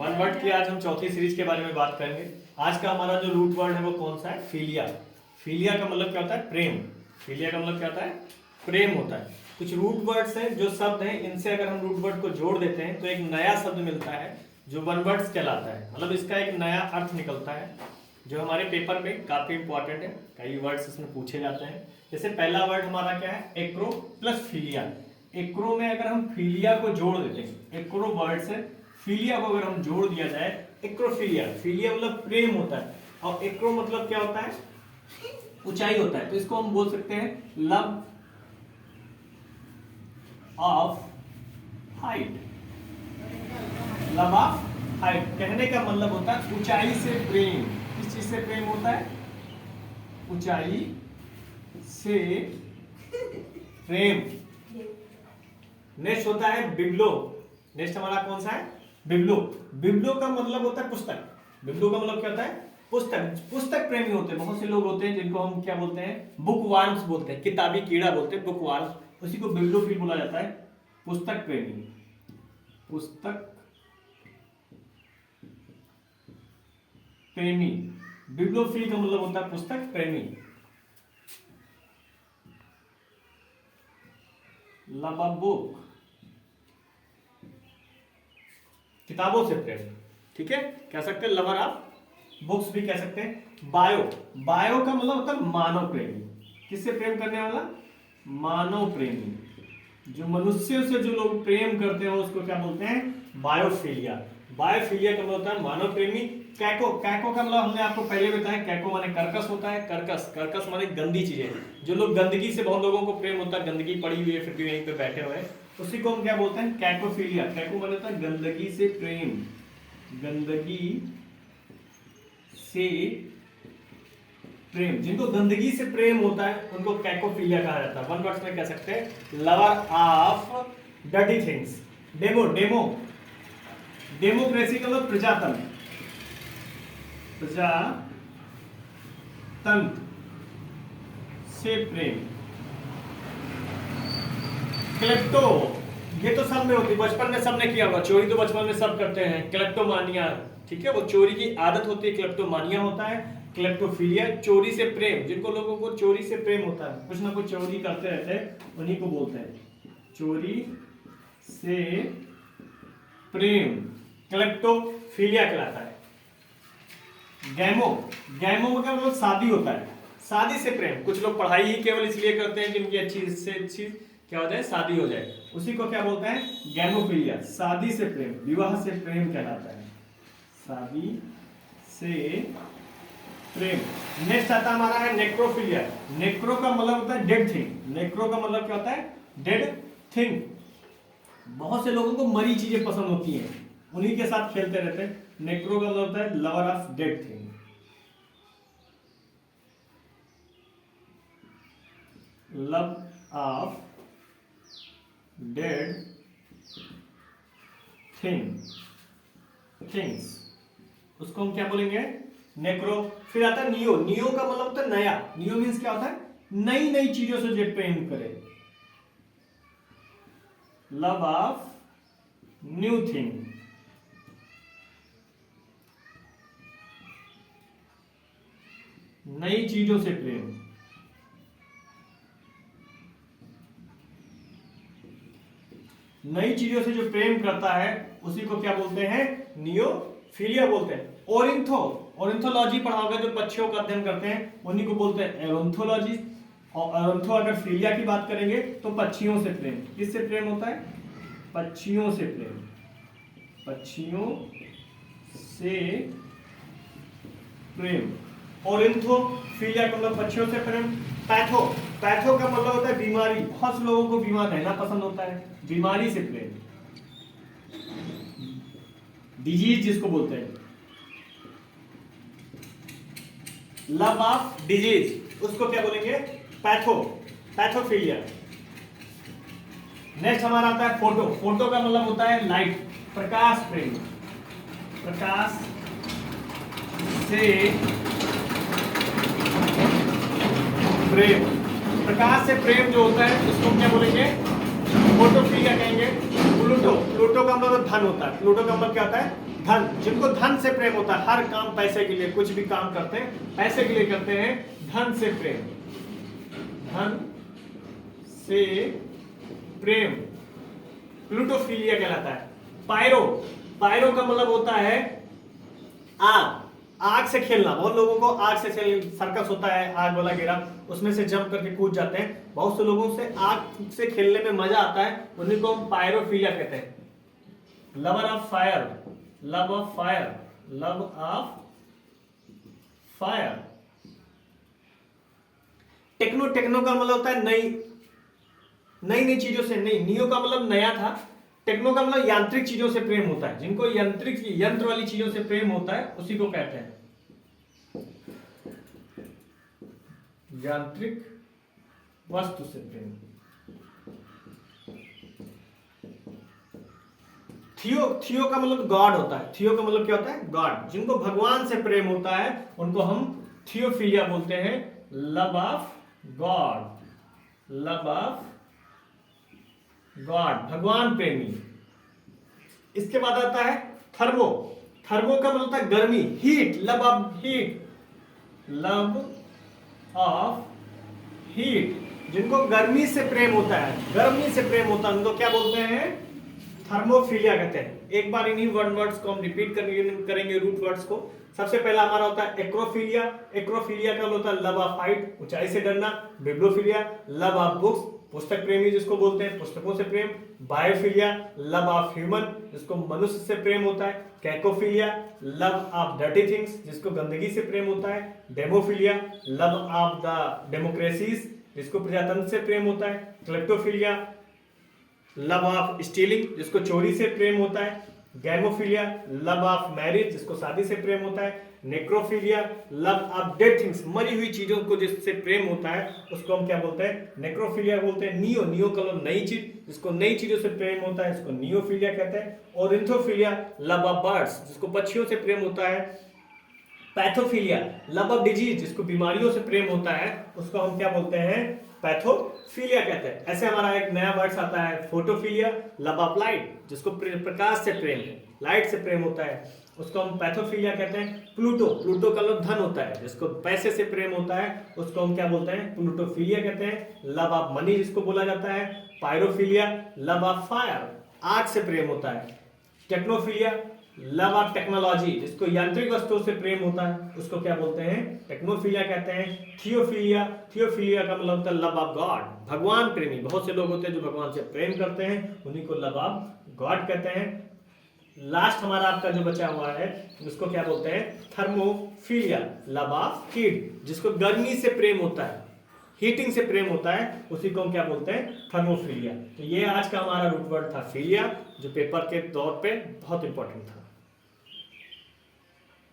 One word की आज हम चौथी सीरीज के बारे में बात करेंगे। आज का हमारा जो रूट वर्ड है वो कौन सा है? फिलिया। फिलिया का मतलब क्या होता है? प्रेम। फिलिया का मतलब क्या होता है? प्रेम होता है। कुछ रूट वर्ड्स हैं, जो शब्द हैं, इनसे अगर हम रूट वर्ड को जोड़ देते हैं तो एक नया शब्द मिलता है जो वन वर्ड्स कहलाता है। मतलब इसका एक नया अर्थ निकलता है जो हमारे पेपर में काफी इंपॉर्टेंट है। कई वर्ड्स इसमें पूछे जाते हैं। जैसे पहला वर्ड हमारा क्या है? Acro plus philia. एक्रो में अगर हम फिलिया को जोड़ देते हैं, एक्रो वर्ड से फिलिया को अगर हम जोड़ दिया जाए, एक्रोफिलिया। फिलिया मतलब प्रेम होता है और एक्रो मतलब क्या होता है? ऊंचाई होता है। तो इसको हम बोल सकते हैं love of height. Love of height कहने का मतलब होता है ऊंचाई से प्रेम। किस चीज से प्रेम होता है? ऊंचाई से प्रेम। नेक्स्ट होता है बिब्लो। नेक्स्ट हमारा कौन सा है? बिब्लो। बिब्लो का मतलब होता है पुस्तक। बिब्लो का मतलब क्या होता है? पुस्तक। पुस्तक प्रेमी होते हैं। बहुत से लोग होते हैं जिनको हम क्या बोलते हैं? बुक वार्म्स बोलते हैं, किताबी कीड़ा बोलते हैं, बुक वार्म्स। उसी को बिब्लोफिल बोला जाता है, पुस्तक प्रेमी। पुस्तक प्रेमी। बिब्लोफिल का मतलब होता है पुस्तक प्रेमी। लव ऑफ बुक, किताबों से प्रेम। ठीक है, कह सकते हैं लवर ऑफ बुक्स भी कह सकते हैं। बायो। बायो का मतलब होता है मानव प्रेमी। किससे प्रेम करने वाला? मानव प्रेमी। जो मनुष्यों से जो लोग प्रेम करते हैं उसको क्या बोलते हैं? बायोफिलिया। बायोफिलिया का मतलब होता है मानव प्रेमी। कैको। कैको का मतलब हमने आपको पहले बताया, कैको माने कर्कश होता है। कर्कश, कर्कश माने गंदी चीजें। जो लोग गंदगी से, बहुत लोगों को प्रेम होता है, गंदगी पड़ी हुई है फिर भी यहीं पे बैठे हुए हैं, उसी को हम क्या बोलते हैं? कैकोफिलिया। कैको माने होता है गंदगी से प्रेम। गंदगी से प्रेम। जिनको गंदगी से प्रेम होता है उनको कैकोफिलिया कहा जाता है। वन वर्ड्स में कह सकते हैं lover of dirty things. Demo. Demo democracy का मतलब प्रजातंत्र। प्रजातंत्र से प्रेम। क्लेप्टो, ये तो सब में होती है, बचपन में सबने किया होगा। चोरी तो बचपन में सब करते हैं। क्लेप्टोमानिया, ठीक है, वो चोरी की आदत होती है, क्लेप्टोमानिया होता है। क्लेप्टोफिलिया चोरी से प्रेम। जिनको लोगों को चोरी से प्रेम होता है, कुछ ना कुछ चोरी करते रहते हैं, उन्हीं को बोलते हैं चोरी से प्रेम। क्लेप्टोफिलिया कहलाता है। गैमो। गैमो का मतलब शादी होता है। शादी से प्रेम। कुछ लोग पढ़ाई ही केवल इसलिए करते हैं कि उनकी अच्छी से अच्छी क्या हो जाए? शादी हो जाए। उसी को क्या बोलते हैं? गैमोफिलिया। शादी से प्रेम, विवाह से प्रेम कहलाता है। शादी से प्रेम। नेक्स्ट आता हमारा है नेक्रोफिलिया। नेक्रो का मतलब होता है डेड थिंग। नेक्रो का मतलब क्या होता है? Dead thing. बहुत से लोगों को मरी चीजें पसंद होती हैं, उन्हीं के साथ खेलते रहते हैं। नेक्रो का मतलब होता है lover of dead thing. Love of dead things, उसको हम क्या बोलेंगे? नेक्रो। फिर आता है नियो। नियो का मतलब होता है नया। नियो मीन्स क्या होता है? नई नई चीजों से जो प्रेम करे। Love of new thing. नई चीजों से प्रेम। नई चीजों से जो प्रेम करता है उसी को क्या बोलते हैं? नियोफिलिया बोलते हैं। ओरिंथो। ओरिंथोलॉजी पढ़ाओगे, जो पक्षियों का अध्ययन करते हैं उन्हीं को बोलते हैं एरोंथोलॉजी। और एरोंथो अगर फिलिया की बात करेंगे तो पक्षियों से प्रेम। किससे प्रेम होता है? पक्षियों से प्रेम। पक्षियों से प्रेम। ओरिंथोफिलिया का मतलब पक्षियों से प्रेम। पैथो। पैथो का मतलब होता है बीमारी। बहुत से लोगों को बीमार रहना पसंद होता है, बीमारी से प्रेम। डिजीज जिसको बोलते हैं, लव ऑफ डिजीज, उसको क्या बोलेंगे? पैथो। पैथोफिलिया। नेक्स्ट हमारा आता है फोटो। फोटो का मतलब होता है लाइट, प्रकाश प्रेम। प्रकाश से प्रेम। प्रकाश से प्रेम जो होता है उसको क्या बोलेंगे? फोटोफिलिया कहेंगे। प्लूटो। प्लूटो का मतलब धन होता है। प्लूटो का मतलब क्या होता है? धन, जिनको धन से प्रेम होता है, हर काम पैसे के लिए, कुछ भी काम करते हैं पैसे के लिए करते हैं, धन से प्रेम, धन से प्रेम प्लूटोफिलिया कहलाता है। पायरो, पायरो का मतलब होता है आग, आग से खेलना। बहुत लोगों को आग से सर्कस होता है, आग वाला घेरा, उसमें से जंप करके कूद जाते हैं। बहुत से लोगों से आग से खेलने में मजा आता है, उन्हीं को हम पायरोफिलिया कहते हैं। Lover of fire, love of fire, love of fire. Techno, techno का मतलब होता है नई नई नई चीजों से, नहीं, नियो का मतलब नया था, टेक्नो का मतलब यांत्रिक चीजों से प्रेम होता है। जिनको यांत्रिक, यंत्र वाली चीजों से प्रेम होता है उसी को कहते हैं यांत्रिक वस्तु से प्रेम। थियो, थियो का मतलब गॉड होता है, थियो का मतलब क्या होता है, गॉड। जिनको भगवान से प्रेम होता है उनको हम थियोफिलिया बोलते हैं, love of God, love of God, भगवान प्रेमी। इसके बाद आता है थर्मो, थर्मो का मतलब होता है गर्मी, heat, love of heat, love of heat. जिनको गर्मी से प्रेम होता है, गर्मी से प्रेम होता है, उनको क्या बोलते हैं, थर्मोफिलिया कहते हैं। एक बार इन्हीं वर्ड्स को हम रिपीट करेंगे रूट वर्ड्स को। सबसे पहला हमारा होता है एक्रोफिलिया, एक्रोफिलिया का होता है लव ऑफ हाइट, ऊंचाई से डरना। बिब्लोफिलिया, लव ऑफ बुक्स, पुस्तक प्रेमी जिसको बोलते हैं, पुस्तकों से प्रेम। बायोफिलिया, लव ऑफ ह्यूमन, जिसको मनुष्य से प्रेम होता है। कैकोफिलिया, लव ऑफ डर्टी थिंग्स, जिसको गंदगी से प्रेम होता है। डेमोफिलिया, लव ऑफ द डेमोक्रेसीज, जिसको प्रजातंत्र से प्रेम होता है। क्लेप्टोफिलिया, लव ऑफ स्टीलिंग, जिसको चोरी से प्रेम होता है। गैमोफिलिया, लव ऑफ मैरिज, जिसको शादी से प्रेम होता है। Necrophilia, love of dead things, मरी हुई चीजों को जिससे प्रेम होता है उसको हम क्या बोलते हैं, नेक्रोफिलिया बोलते हैं। नियो, नियो का मतलब नई चीज, जिसको नई चीजों से प्रेम होता है इसको नियोफिलिया कहते हैं। ओरिंथोफिलिया, लव ऑफ बर्ड्स, जिसको पक्षियों से प्रेम होता है। पैथोफिलिया, लव ऑफ डिजीज, जिसको बीमारियों से प्रेम होता है उसको हम क्या बोलते हैं, पैथोफिलिया कहते हैं। ऐसे हमारा एक नया वर्ड आता है फोटोफिलिया, लव ऑफ लाइट, जिसको प्रकाश से प्रेम है, लाइट से प्रेम होता है, उसको हम पैथोफिलिया कहते हैं। प्लूटो, प्लूटो का मतलब धन होता है, जिसको पैसे से प्रेम होता है उसको हम क्या बोलते हैं, प्लूटोफिलिया कहते हैं। लव ऑफ मनी जिसको बोला जाता है। पायरोफिलिया, लव ऑफ फायर, आग से प्रेम होता है। टेक्नोफिलिया, लव ऑफ टेक्नोलॉजी, जिसको यांत्रिक वस्तुओं से प्रेम होता है उसको क्या बोलते हैं, टेक्नोफिलिया कहते हैं। थियोफिलिया, थियोफिलिया का मतलब होता है लव ऑफ गॉड, भगवान प्रेमी। बहुत से लोग होते हैं जो भगवान से प्रेम करते हैं, उन्हीं को लव ऑफ गॉड कहते हैं। लास्ट हमारा आपका जो बचा हुआ है उसको क्या बोलते हैं, थर्मोफिलिया, लव ऑफ हीट, जिसको गर्मी से प्रेम होता है, हीटिंग से प्रेम होता है, उसी को हम क्या बोलते हैं, थर्मोफिलिया। तो ये आज का हमारा रूट वर्ड था फिलिया, जो पेपर के तौर पे बहुत इंपॉर्टेंट था।